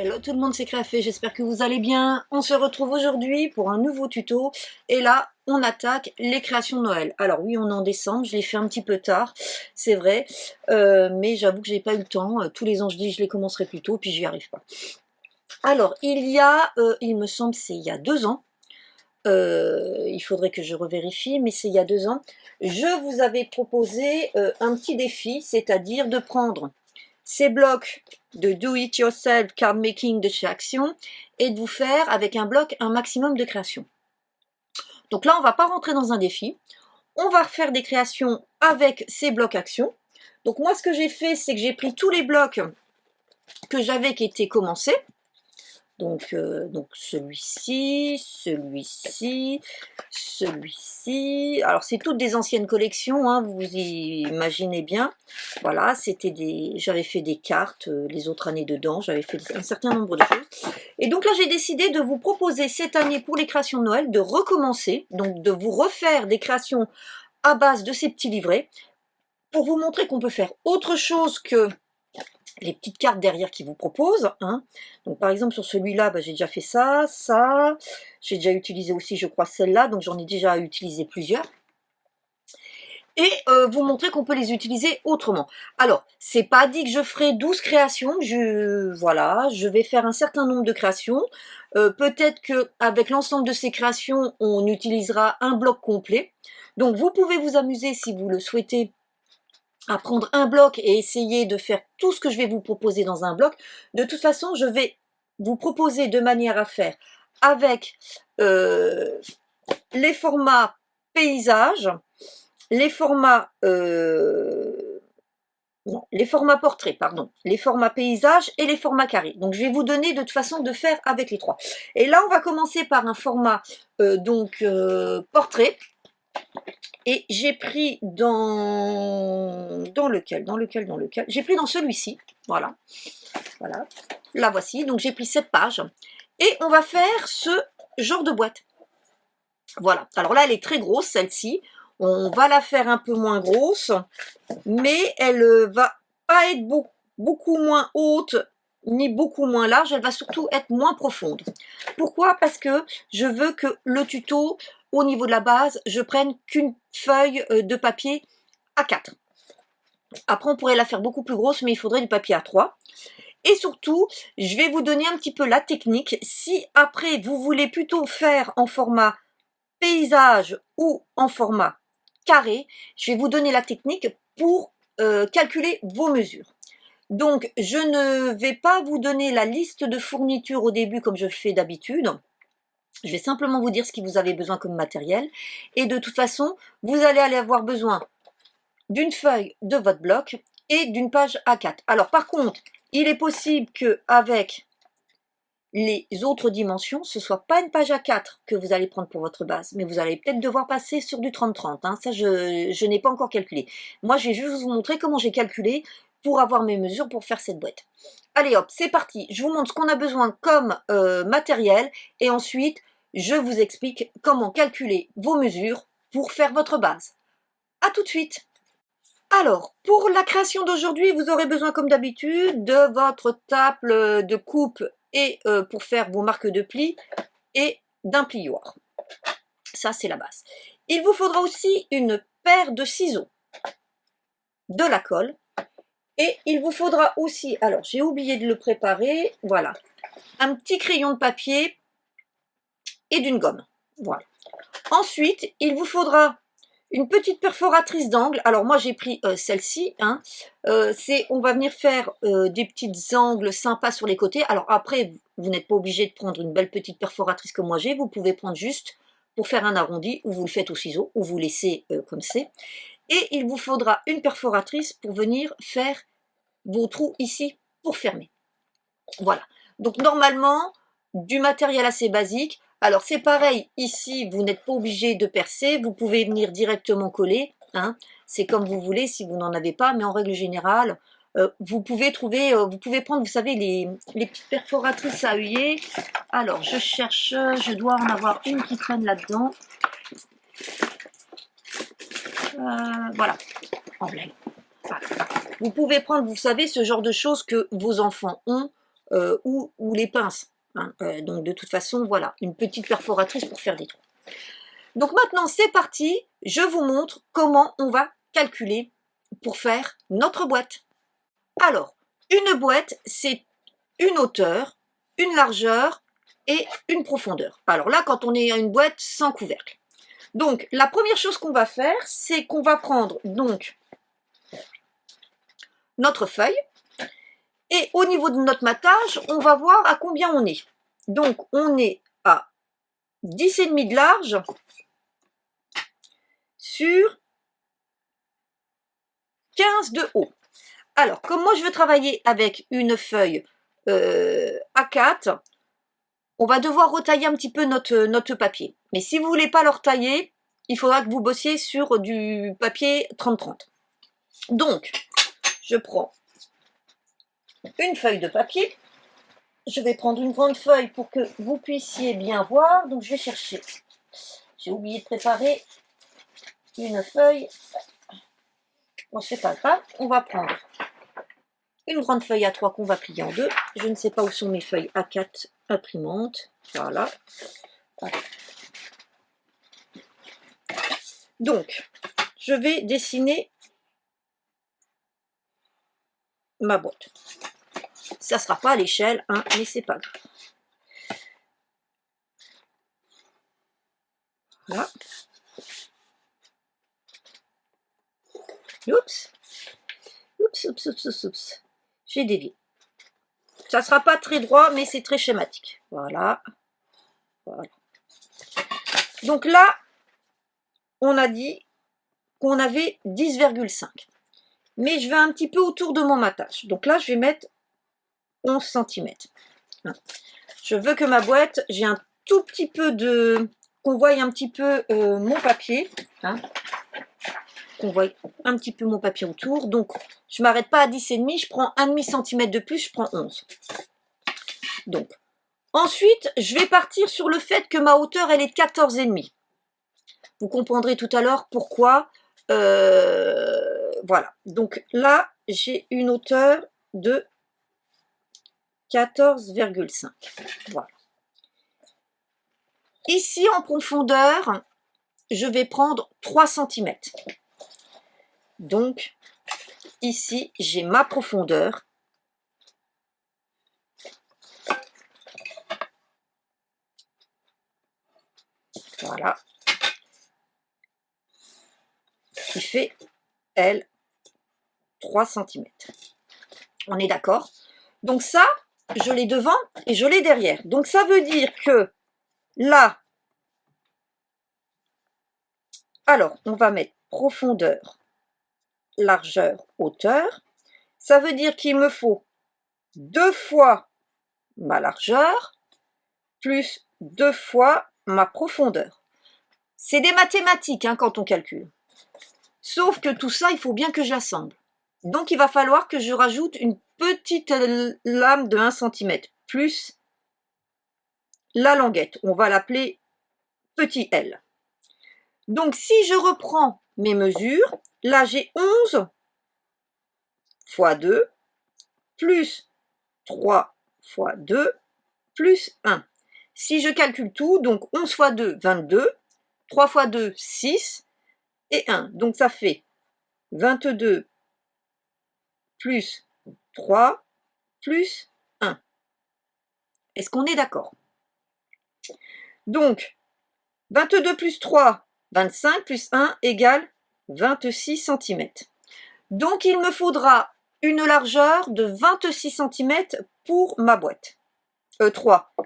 Hello tout le monde, c'est Créafait, j'espère que vous allez bien. On se retrouve aujourd'hui pour un nouveau tuto et là on attaque les créations de Noël. Alors oui, on est en décembre, je l'ai fait un petit peu tard, c'est vrai, mais j'avoue que j'ai pas eu le temps. Tous les ans je dis je les commencerai plus tôt puis j'y arrive pas. Alors il me semble c'est il y a 2 ans, il faudrait que je revérifie, mais c'est il y a 2 ans, je vous avais proposé un petit défi, c'est-à-dire de prendre ces blocs de do-it-yourself card making de chez Action et de vous faire avec un bloc un maximum de créations. Donc là, on ne va pas rentrer dans un défi. On va refaire des créations avec ces blocs Action. Donc moi, ce que j'ai fait, c'est que j'ai pris tous les blocs que j'avais qui étaient commencés. Donc celui-ci, celui-ci, celui-ci. Alors c'est toutes des anciennes collections, hein, vous imaginez bien. Voilà, j'avais fait des cartes les autres années dedans, j'avais fait un certain nombre de choses. Et donc là j'ai décidé de vous proposer cette année pour les créations de Noël de recommencer, donc de vous refaire des créations à base de ces petits livrets pour vous montrer qu'on peut faire autre chose que les petites cartes derrière qui vous proposent, hein. Donc par exemple sur celui-là, j'ai déjà fait ça, j'ai déjà utilisé aussi je crois celle-là, donc j'en ai déjà utilisé plusieurs. Et vous montrer qu'on peut les utiliser autrement. Alors, c'est pas dit que je ferai 12 créations, voilà, je vais faire un certain nombre de créations. Peut-être qu'avec l'ensemble de ces créations, on utilisera un bloc complet. Donc vous pouvez vous amuser si vous le souhaitez à prendre un bloc et essayer de faire tout ce que je vais vous proposer dans un bloc. De toute façon, je vais vous proposer de manière à faire avec les formats paysages, les formats les formats portraits, pardon, les formats paysages et les formats carrés. Donc je vais vous donner de toute façon de faire avec les trois. Et là, on va commencer par un format portrait. Et j'ai pris dans lequel j'ai pris dans celui-ci, voilà, la voici, donc j'ai pris cette page, et on va faire ce genre de boîte, voilà, alors là elle est très grosse celle-ci, on va la faire un peu moins grosse, mais elle va pas être beaucoup moins haute, ni beaucoup moins large, elle va surtout être moins profonde. Pourquoi? Parce que je veux que le tuto, au niveau de la base, je prenne qu'une feuille de papier A4. Après, on pourrait la faire beaucoup plus grosse, mais il faudrait du papier A3. Et surtout, je vais vous donner un petit peu la technique. Si après, vous voulez plutôt faire en format paysage ou en format carré, je vais vous donner la technique pour calculer vos mesures. Donc, je ne vais pas vous donner la liste de fournitures au début comme je le fais d'habitude. Je vais simplement vous dire ce que vous avez besoin comme matériel. Et de toute façon, vous allez avoir besoin d'une feuille de votre bloc et d'une page A4. Alors, par contre, il est possible qu'avec les autres dimensions, ce ne soit pas une page A4 que vous allez prendre pour votre base, mais vous allez peut-être devoir passer sur du 30-30. Hein. Ça, je n'ai pas encore calculé. Moi, je vais juste vous montrer comment j'ai calculé pour avoir mes mesures pour faire cette boîte. Allez hop, c'est parti. Je vous montre ce qu'on a besoin comme matériel et ensuite, je vous explique comment calculer vos mesures pour faire votre base. A tout de suite. Alors, pour la création d'aujourd'hui, vous aurez besoin, comme d'habitude, de votre table de coupe et pour faire vos marques de pli et d'un plioir. Ça, c'est la base. Il vous faudra aussi une paire de ciseaux, de la colle et il vous faudra aussi, alors j'ai oublié de le préparer, voilà, un petit crayon de papier et d'une gomme. Voilà. Ensuite, il vous faudra une petite perforatrice d'angle. Alors moi j'ai pris celle-ci, hein. On va venir faire des petits angles sympas sur les côtés. Alors après, vous n'êtes pas obligé de prendre une belle petite perforatrice comme moi j'ai, vous pouvez prendre juste pour faire un arrondi, ou vous le faites au ciseau, ou vous laissez comme c'est. Et il vous faudra une perforatrice pour venir faire vos trous ici pour fermer. Voilà. Donc normalement, du matériel assez basique. Alors c'est pareil, ici vous n'êtes pas obligé de percer, vous pouvez venir directement coller, hein. C'est comme vous voulez si vous n'en avez pas, mais en règle générale, vous pouvez prendre, vous savez, les petites perforatrices à œillet. Alors je cherche, je dois en avoir une qui traîne là-dedans. Voilà, en blague. Voilà. Vous pouvez prendre, vous savez, ce genre de choses que vos enfants ont. ou les pinces. Hein. Donc de toute façon, voilà, une petite perforatrice pour faire des trous. Donc maintenant, c'est parti, je vous montre comment on va calculer pour faire notre boîte. Alors, une boîte, c'est une hauteur, une largeur et une profondeur. Alors là, quand on est à une boîte sans couvercle. Donc, la première chose qu'on va faire, c'est qu'on va prendre donc notre feuille et au niveau de notre matage, on va voir à combien on est. Donc, on est à 10,5 de large sur 15 de haut. Alors, comme moi je veux travailler avec une feuille A4, on va devoir retailler un petit peu notre papier. Mais si vous ne voulez pas le retailler, il faudra que vous bossiez sur du papier 30-30. Donc, je prends une feuille de papier. Je vais prendre une grande feuille pour que vous puissiez bien voir. Donc, je vais chercher. J'ai oublié de préparer une feuille. Bon, c'est pas grave. On va prendre une grande feuille A3 qu'on va plier en deux. Je ne sais pas où sont mes feuilles A4 imprimantes. Voilà. Voilà. Donc, je vais dessiner ma boîte. Ça ne sera pas à l'échelle, hein, mais c'est pas grave. Voilà. Oups. Oups, oups, oups, oups, oups. J'ai dévié. Ça ne sera pas très droit, mais c'est très schématique. Voilà. Voilà. Donc là, on a dit qu'on avait 10,5. Mais je vais un petit peu autour de mon matage. Donc là, je vais mettre 11 cm. Je veux que ma boîte, j'ai un tout petit peu de... qu'on voie un petit peu mon papier. Hein, qu'on voit un petit peu mon papier autour. Donc, je ne m'arrête pas à 10,5, je prends 1,5 cm de plus, je prends 11. Donc, ensuite, je vais partir sur le fait que ma hauteur, elle est de 14,5. Vous comprendrez tout à l'heure pourquoi. Voilà. Donc là, j'ai une hauteur de 14,5. Voilà. Ici, en profondeur, je vais prendre 3 cm. Donc, ici, j'ai ma profondeur. Voilà. Qui fait, elle, 3 cm. On est d'accord? Donc ça, je l'ai devant et je l'ai derrière. Donc ça veut dire que là, alors, on va mettre profondeur, largeur, hauteur. Ça veut dire qu'il me faut 2 fois ma largeur plus 2 fois ma profondeur. C'est des mathématiques hein, quand on calcule. Sauf que tout ça, il faut bien que je l'assemble. Donc, il va falloir que je rajoute une petite lame de 1 cm plus la languette. On va l'appeler petit L. Donc, si je reprends mes mesures, là, j'ai 11 fois 2 plus 3 fois 2 plus 1. Si je calcule tout, donc 11 fois 2, 22, 3 fois 2, 6 et 1. Donc, ça fait 22 plus 3 plus 1. Est-ce qu'on est d'accord? Donc, 22 plus 3, 25 plus 1 égale 26 cm. Donc, il me faudra une largeur de 26 cm pour ma boîte.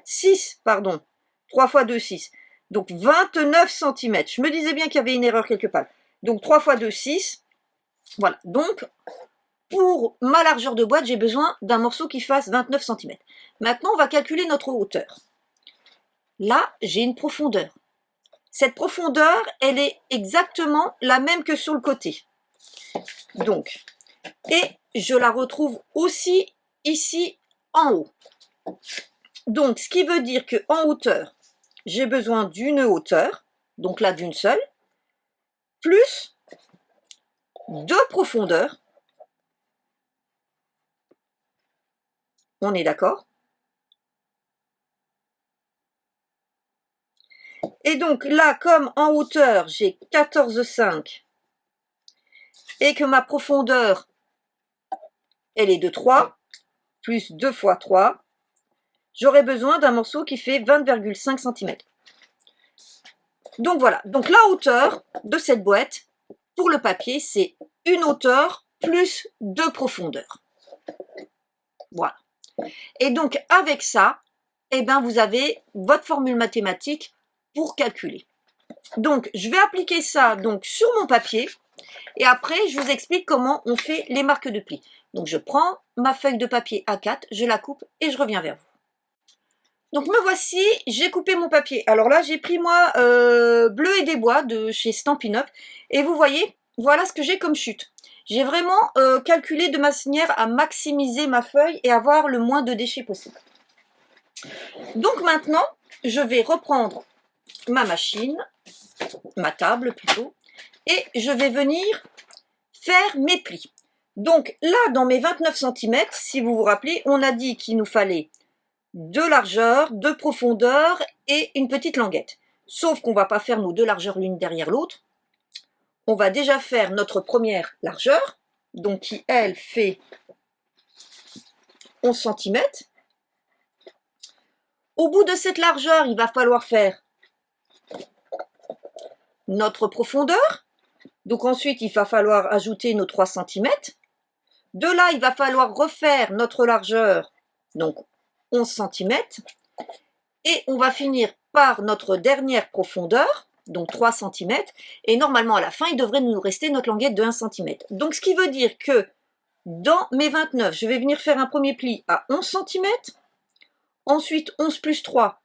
6, pardon. 3 fois 2, 6. Donc, 29 cm. Je me disais bien qu'il y avait une erreur quelque part. Donc, 3 fois 2, 6. Voilà. Donc, pour ma largeur de boîte, j'ai besoin d'un morceau qui fasse 29 cm. Maintenant, on va calculer notre hauteur. Là, j'ai une profondeur. Cette profondeur, elle est exactement la même que sur le côté. Donc, et je la retrouve aussi ici en haut. Donc, ce qui veut dire qu'en hauteur, j'ai besoin d'une hauteur, donc là d'une seule, plus deux profondeurs. On est d'accord? Et donc là, comme en hauteur, j'ai 14,5 et que ma profondeur, elle est de 3, plus 2 fois 3, j'aurai besoin d'un morceau qui fait 20,5 cm. Donc voilà, donc la hauteur de cette boîte pour le papier, c'est une hauteur plus 2 profondeurs. Voilà. Et donc avec ça, eh ben, vous avez votre formule mathématique pour calculer. Donc je vais appliquer ça donc sur mon papier et après je vous explique comment on fait les marques de pli. Donc je prends ma feuille de papier A4, je la coupe et je reviens vers vous. Donc me voici, j'ai coupé mon papier. Alors là, j'ai pris moi Bleu et des Bois de chez Stampin' Up. Et vous voyez, voilà ce que j'ai comme chute. J'ai vraiment calculé de manière à maximiser ma feuille et avoir le moins de déchets possible. Donc maintenant, je vais reprendre ma machine, ma table plutôt, et je vais venir faire mes plis. Donc là, dans mes 29 cm, si vous vous rappelez, on a dit qu'il nous fallait de largeur, de profondeur et une petite languette. Sauf qu'on ne va pas faire nos deux largeurs l'une derrière l'autre. On va déjà faire notre première largeur, donc qui, elle, fait 11 cm. Au bout de cette largeur, il va falloir faire notre profondeur. Donc ensuite, il va falloir ajouter nos 3 cm. De là, il va falloir refaire notre largeur, donc 11 cm. Et on va finir par notre dernière profondeur, donc 3 cm. Et normalement, à la fin, il devrait nous rester notre languette de 1 cm. Donc, ce qui veut dire que dans mes 29, je vais venir faire un premier pli à 11 cm. Ensuite, 11 plus 3,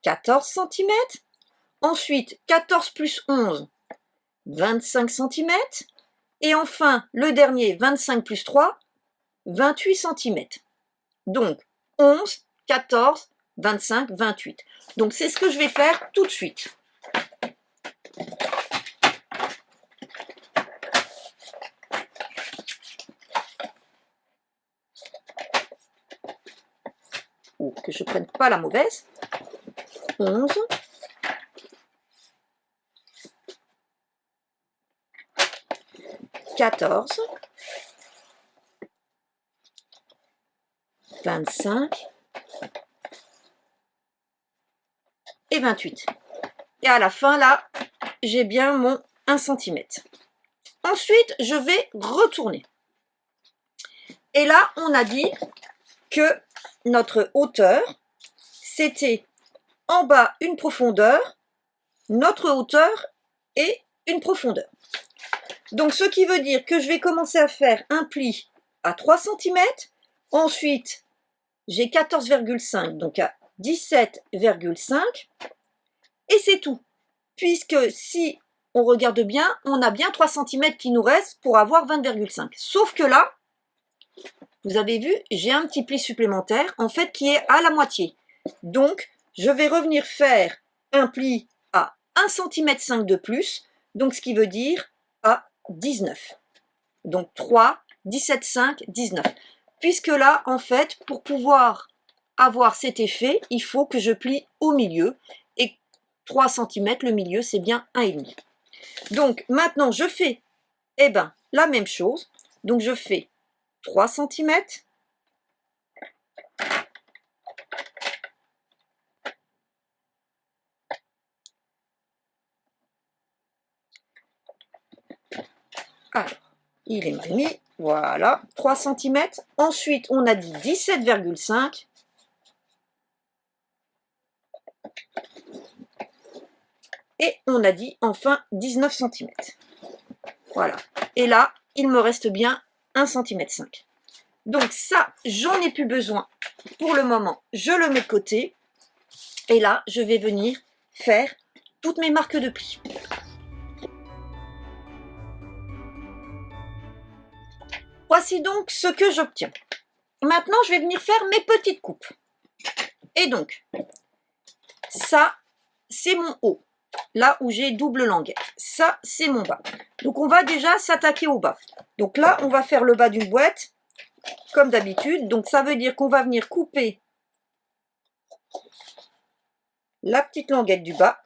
14 cm. Ensuite, 14 plus 11, 25 cm. Et enfin, le dernier, 25 plus 3, 28 cm. Donc, 11, 14, 25, 28. Donc, c'est ce que je vais faire tout de suite. Ou que je ne prenne pas la mauvaise. 11. 14. 25. Et 28. Et à la fin, là, j'ai bien mon 1 cm. Ensuite, je vais retourner. Et là, on a dit que notre hauteur, c'était en bas une profondeur, notre hauteur et une profondeur. Donc, ce qui veut dire que je vais commencer à faire un pli à 3 cm. Ensuite, j'ai 14,5, donc à 17,5. Et c'est tout. Puisque si on regarde bien, on a bien 3 cm qui nous restent pour avoir 20,5. Sauf que là, vous avez vu, j'ai un petit pli supplémentaire, en fait, qui est à la moitié. Donc, je vais revenir faire un pli à 1,5 cm de plus, donc ce qui veut dire à 19. Donc 3, 17,5, 19. Puisque là, en fait, pour pouvoir avoir cet effet, il faut que je plie au milieu. Et 3 cm, le milieu, c'est bien 1,5. Donc, maintenant, je fais la même chose. Donc, je fais 3 cm. Alors, il est mal mis. Voilà, 3 cm. Ensuite, on a dit 17,5. Et on a dit enfin 19 cm. Voilà. Et là, il me reste bien 1,5 cm. Donc ça, j'en ai plus besoin pour le moment. Je le mets de côté. Et là, je vais venir faire toutes mes marques de pli. Voici donc ce que j'obtiens. Maintenant, je vais venir faire mes petites coupes. Et donc, ça, c'est mon haut. Là où j'ai double languette. Ça, c'est mon bas. Donc, on va déjà s'attaquer au bas. Donc là, on va faire le bas d'une boîte, comme d'habitude. Donc, ça veut dire qu'on va venir couper la petite languette du bas.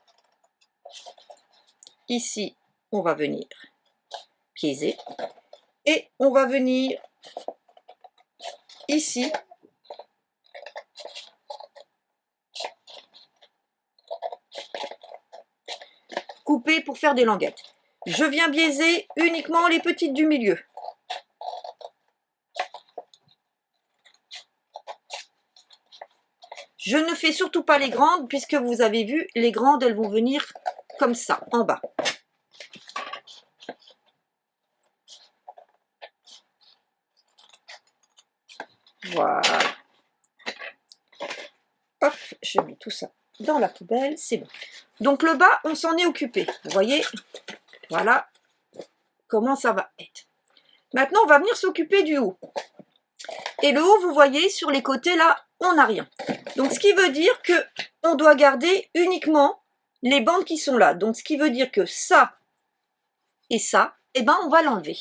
ici, on va venir biaiser. Et on va venir ici. Couper pour faire des languettes. Je viens biaiser uniquement les petites du milieu. Je ne fais surtout pas les grandes, puisque vous avez vu, les grandes, elles vont venir comme ça, en bas. Voilà. Hop, je mets tout ça dans la poubelle, c'est bon. Donc le bas, on s'en est occupé. Vous voyez, voilà comment ça va être. Maintenant, on va venir s'occuper du haut. Et le haut, vous voyez, sur les côtés, là, on n'a rien. Donc, ce qui veut dire que on doit garder uniquement les bandes qui sont là. Donc, ce qui veut dire que ça et ça, eh ben, on va l'enlever.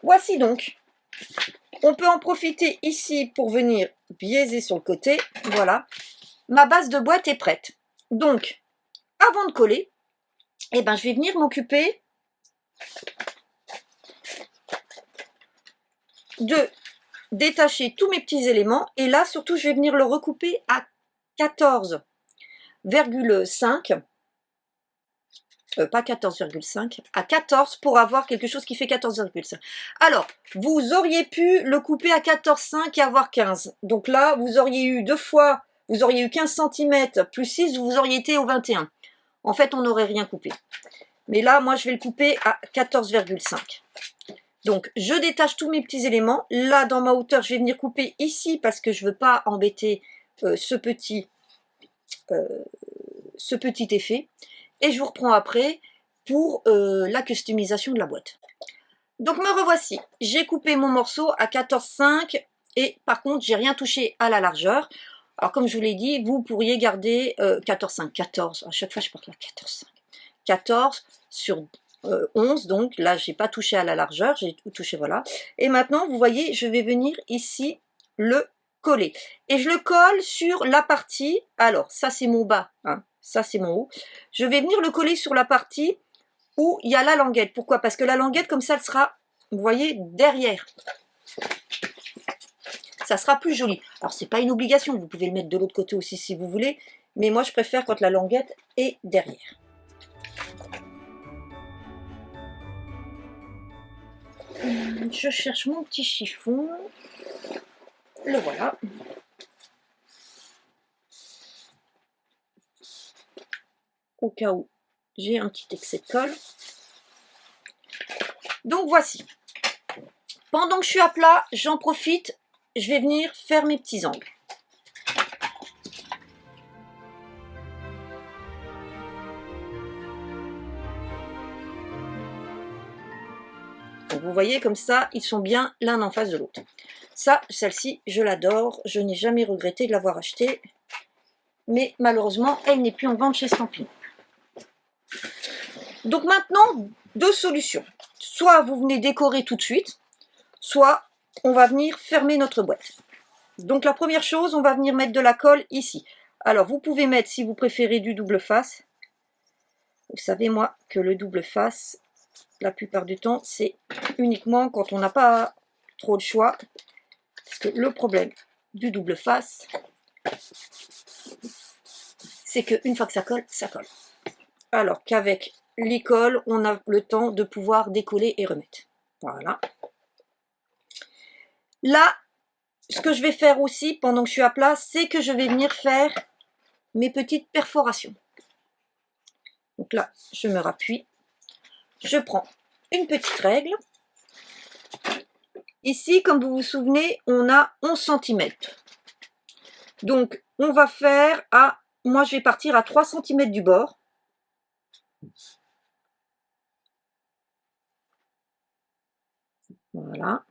Voici donc. On peut en profiter ici pour venir biaiser sur le côté. Voilà. Ma base de boîte est prête. Donc, avant de coller, eh ben, je vais venir m'occuper de détacher tous mes petits éléments. Et là, surtout, je vais venir le recouper à 14,5. Pas 14,5, à 14 pour avoir quelque chose qui fait 14,5. Alors, vous auriez pu le couper à 14,5 et avoir 15. Donc là, vous auriez eu deux fois, vous auriez eu 15 cm plus 6, vous auriez été au 21. En fait, on n'aurait rien coupé. Mais là, moi, je vais le couper à 14,5. Donc, je détache tous mes petits éléments. Là, dans ma hauteur, je vais venir couper ici parce que je ne veux pas embêter ce petit effet. Et je vous reprends après pour la customisation de la boîte. Donc me revoici. J'ai coupé mon morceau à 14,5 et par contre, j'ai rien touché à la largeur. Alors comme je vous l'ai dit, vous pourriez garder 14,5, 14. À chaque fois, je porte la 14,5. 14 sur 11, donc là, j'ai pas touché à la largeur, j'ai touché, voilà. Et maintenant, vous voyez, je vais venir ici le coller. Et je le colle sur la partie, alors ça c'est mon bas, hein, ça c'est mon haut. Je vais venir le coller sur la partie où il y a la languette. Pourquoi? Parce que la languette, comme ça, elle sera, vous voyez, derrière. Ça sera plus joli. Alors, c'est pas une obligation, vous pouvez le mettre de l'autre côté aussi si vous voulez, mais moi, je préfère quand la languette est derrière. Je cherche mon petit chiffon. Le voilà. Au cas où j'ai un petit excès de colle. Donc voici. Pendant que je suis à plat, j'en profite, je vais venir faire mes petits angles. Donc vous voyez comme ça, ils sont bien l'un en face de l'autre. Ça, celle-ci, je l'adore, je n'ai jamais regretté de l'avoir achetée, mais malheureusement, elle n'est plus en vente chez Stampin'. Donc maintenant, deux solutions. Soit vous venez décorer tout de suite, soit on va venir fermer notre boîte. Donc la première chose, on va venir mettre de la colle ici. Alors vous pouvez mettre, si vous préférez, du double face. Vous savez, moi, que le double face, la plupart du temps, c'est uniquement quand on n'a pas trop de choix. Parce que le problème du double face, c'est qu'une fois que ça colle, ça colle. Alors qu'avec l'école, on a le temps de pouvoir décoller et remettre. Voilà. Là, ce que je vais faire aussi pendant que je suis à plat, c'est que je vais venir faire mes petites perforations. Donc là, je me rappuie. Je prends une petite règle. Ici, comme vous vous souvenez, on a 11 cm. Donc, on va faire à... Moi, je vais partir à 3 cm du bord. Voilà.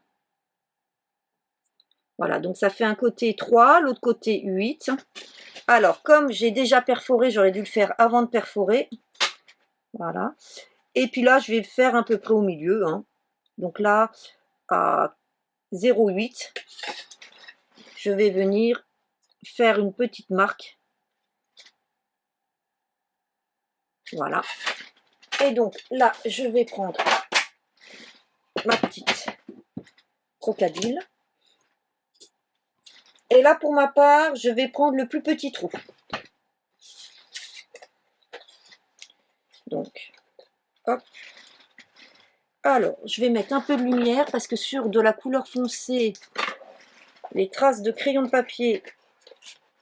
Voilà, donc ça fait un côté 3, l'autre côté 8. Alors, comme j'ai déjà perforé, j'aurais dû le faire avant de perforer. Voilà. Et puis là, je vais faire à peu près au milieu. Hein. Donc là, à 0,8, je vais venir faire une petite marque. Voilà. Et donc là, je vais prendre ma petite crocodile. Et là, pour ma part, je vais prendre le plus petit trou. Donc, hop. Alors, je vais mettre un peu de lumière parce que sur de la couleur foncée, les traces de crayon de papier,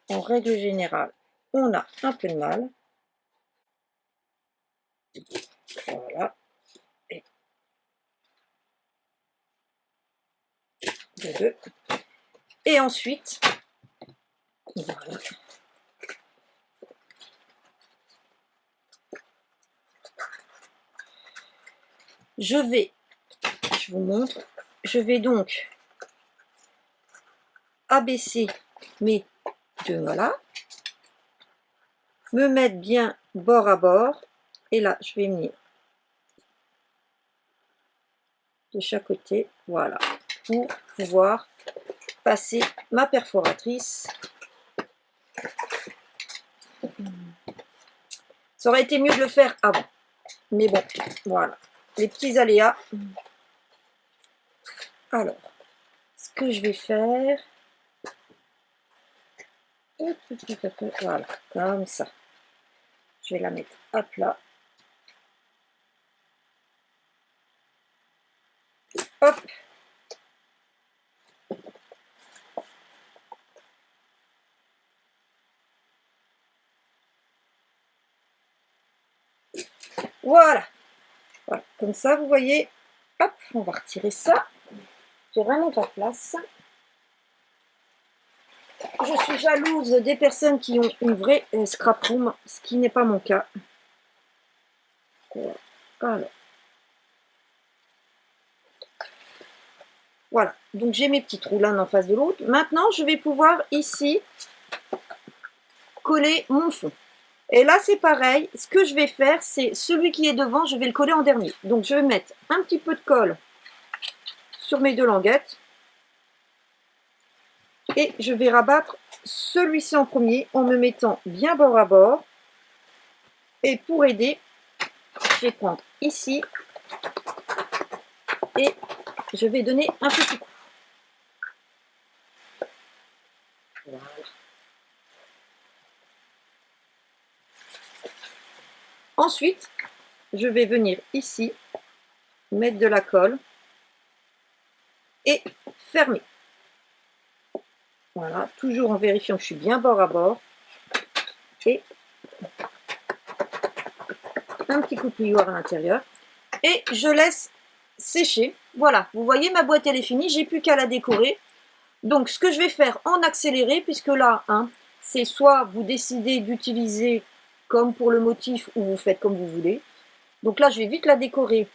en règle générale, on a un peu de mal. Voilà. Et deux. Et ensuite, voilà. Je vous montre, je vais donc abaisser mes deux, voilà, me mettre bien bord à bord, et là, je vais venir de chaque côté, voilà, pour pouvoir passer ma perforatrice. Ça aurait été mieux de le faire avant, mais bon, voilà, les petits aléas. Alors, ce que je vais faire, voilà, comme ça. Je vais la mettre à plat. Hop. Voilà. Voilà. Comme ça, vous voyez. Hop, on va retirer ça. J'ai vraiment pas de place. Je suis jalouse des personnes qui ont une vraie scrap room, ce qui n'est pas mon cas. Alors. Voilà, donc j'ai mes petits trous l'un en face de l'autre. Maintenant, je vais pouvoir ici coller mon fond. Et là, c'est pareil. Ce que je vais faire, c'est celui qui est devant, je vais le coller en dernier. Donc, je vais mettre un petit peu de colle sur mes deux languettes. Et je vais rabattre celui-ci en premier en me mettant bien bord à bord. Et pour aider, je vais prendre ici et je vais donner un petit coup. Voilà. Ensuite, je vais venir ici, mettre de la colle et fermer. Voilà, toujours en vérifiant que je suis bien bord à bord. Et un petit coup de plioir à l'intérieur. Et je laisse sécher. Voilà, vous voyez, ma boîte, elle est finie. J'ai plus qu'à la décorer. Donc, ce que je vais faire en accéléré, puisque là, hein, c'est soit vous décidez d'utiliser comme pour le motif ou vous faites comme vous voulez. Donc là, je vais vite la décorer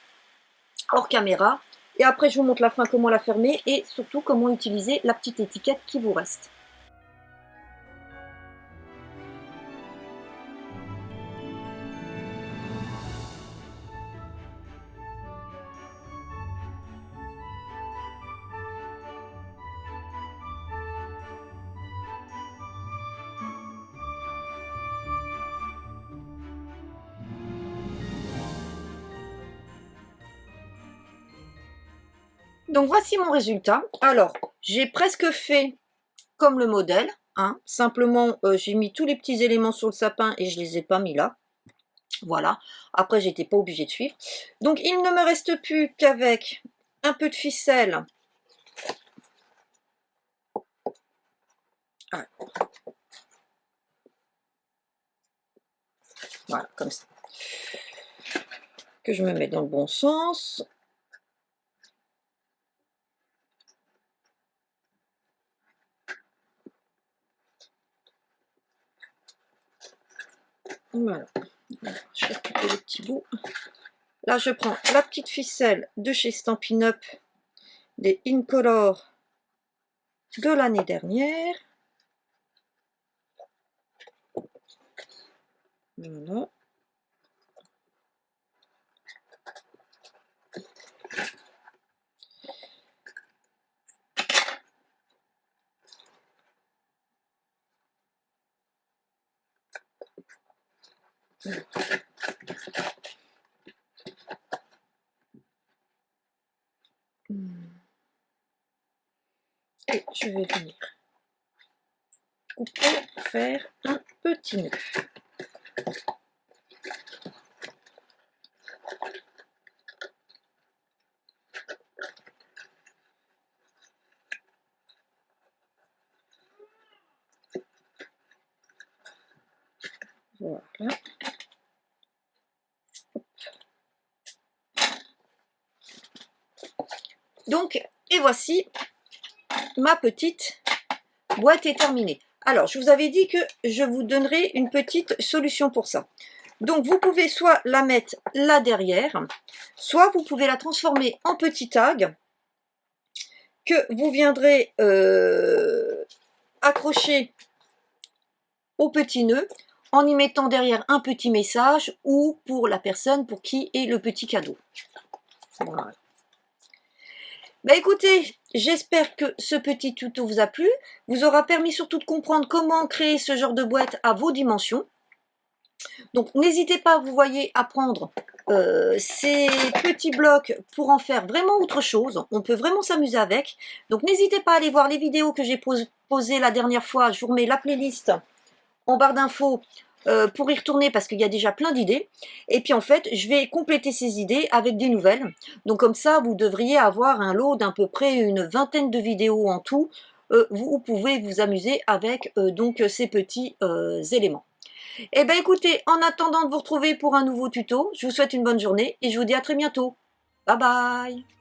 hors caméra. Et après, je vous montre la fin, comment la fermer et surtout comment utiliser la petite étiquette qui vous reste. Donc voici mon résultat. Alors, j'ai presque fait comme le modèle. Hein. Simplement, j'ai mis tous les petits éléments sur le sapin et je ne les ai pas mis là. Voilà. Après, j'étais pas obligée de suivre. Donc, il ne me reste plus qu'avec un peu de ficelle. Ah. Voilà, comme ça. Que je me mets dans le bon sens. Voilà. Je vais couper les petits bouts. Là, je prends la petite ficelle de chez Stampin' Up, des Incolor de l'année dernière. Voilà. Et je vais venir couper, faire un petit nœud. Voilà. Donc, et voici ma petite boîte est terminée. Alors, je vous avais dit que je vous donnerai une petite solution pour ça. Donc, vous pouvez soit la mettre là derrière, soit vous pouvez la transformer en petit tag que vous viendrez accrocher au petit nœud en y mettant derrière un petit message ou pour la personne pour qui est le petit cadeau. Voilà. Bah écoutez, j'espère que ce petit tuto vous a plu, vous aura permis surtout de comprendre comment créer ce genre de boîte à vos dimensions. Donc n'hésitez pas, vous voyez, à prendre ces petits blocs pour en faire vraiment autre chose. On peut vraiment s'amuser avec. Donc n'hésitez pas à aller voir les vidéos que j'ai posées la dernière fois. Je vous remets la playlist en barre d'infos pour y retourner parce qu'il y a déjà plein d'idées. Et puis en fait, je vais compléter ces idées avec des nouvelles. Donc comme ça, vous devriez avoir un lot d'à peu près une vingtaine de vidéos en tout. Vous pouvez vous amuser avec donc ces petits éléments. Eh bien écoutez, en attendant de vous retrouver pour un nouveau tuto, je vous souhaite une bonne journée et je vous dis à très bientôt. Bye bye!